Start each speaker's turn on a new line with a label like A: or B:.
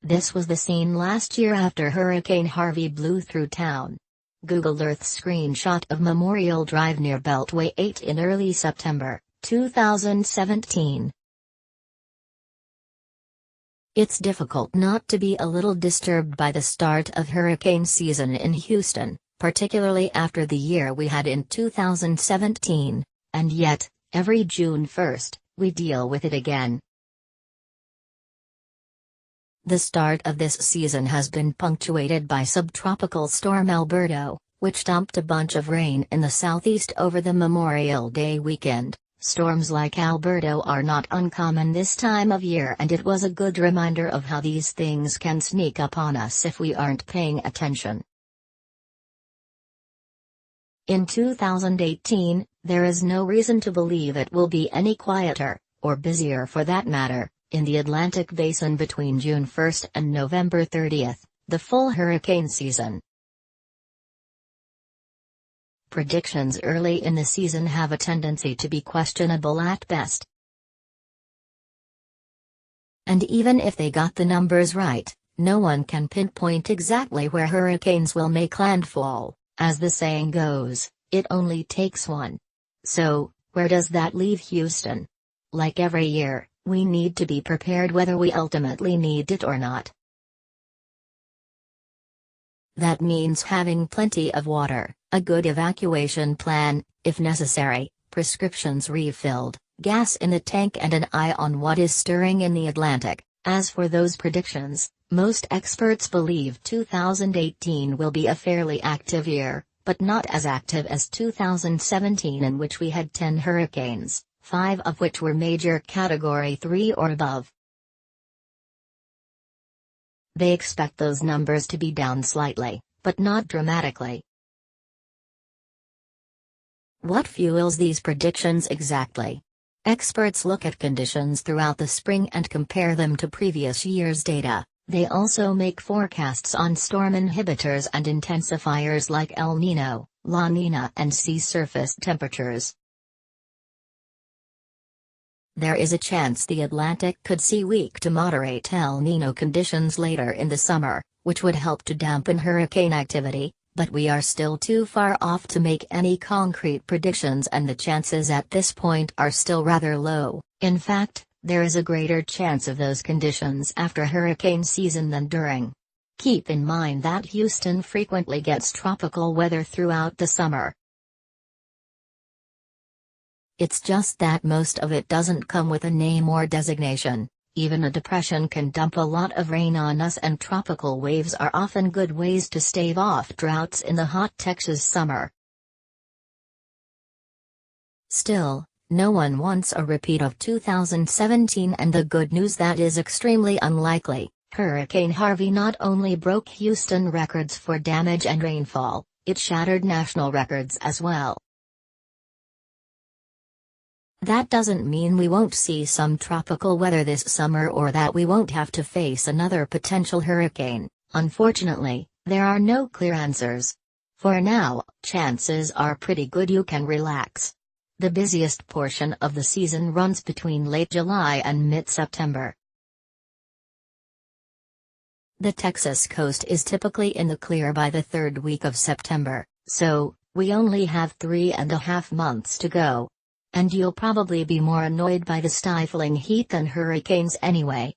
A: This was the scene last year after Hurricane Harvey blew through town. Google Earth screenshot of Memorial Drive near Beltway 8 in early September, 2017. It's difficult not to be a little disturbed by the start of hurricane season in Houston, particularly after the year we had in 2017, and yet, every June 1st, we deal with it again. The start of this season has been punctuated by subtropical storm Alberto, which dumped a bunch of rain in the southeast over the Memorial Day weekend. Storms like Alberto are not uncommon this time of year, and it was a good reminder of how these things can sneak up on us if we aren't paying attention. In 2018, there is no reason to believe it will be any quieter, or busier for that matter, in the Atlantic Basin between June 1st and November 30th, the full hurricane season. Predictions early in the season have a tendency to be questionable at best. And even if they got the numbers right, no one can pinpoint exactly where hurricanes will make landfall. As the saying goes, it only takes one. So, where does that leave Houston? Like every year, we need to be prepared whether we ultimately need it or not. That means having plenty of water, a good evacuation plan, if necessary, prescriptions refilled, gas in the tank, and an eye on what is stirring in the Atlantic. As for those predictions, most experts believe 2018 will be a fairly active year, but not as active as 2017, in which we had 10 hurricanes, 5 of which were major Category 3 or above. They expect those numbers to be down slightly, but not dramatically. What fuels these predictions exactly? Experts look at conditions throughout the spring and compare them to previous year's data. They also make forecasts on storm inhibitors and intensifiers like El Niño, La Niña, and sea surface temperatures. There is a chance the Atlantic could see weak to moderate El Niño conditions later in the summer, which would help to dampen hurricane activity, but we are still too far off to make any concrete predictions, and the chances at this point are still rather low. In fact, there is a greater chance of those conditions after hurricane season than during. Keep in mind that Houston frequently gets tropical weather throughout the summer. It's just that most of it doesn't come with a name or designation. Even a depression can dump a lot of rain on us, and tropical waves are often good ways to stave off droughts in the hot Texas summer. Still, no one wants a repeat of 2017, and the good news that is extremely unlikely. Hurricane Harvey not only broke Houston records for damage and rainfall, it shattered national records as well. That doesn't mean we won't see some tropical weather this summer, or that we won't have to face another potential hurricane. Unfortunately, there are no clear answers. For now, chances are pretty good you can relax. The busiest portion of the season runs between late July and mid-September. The Texas coast is typically in the clear by the third week of September, so we only have 3.5 months to go. And you'll probably be more annoyed by the stifling heat than hurricanes anyway.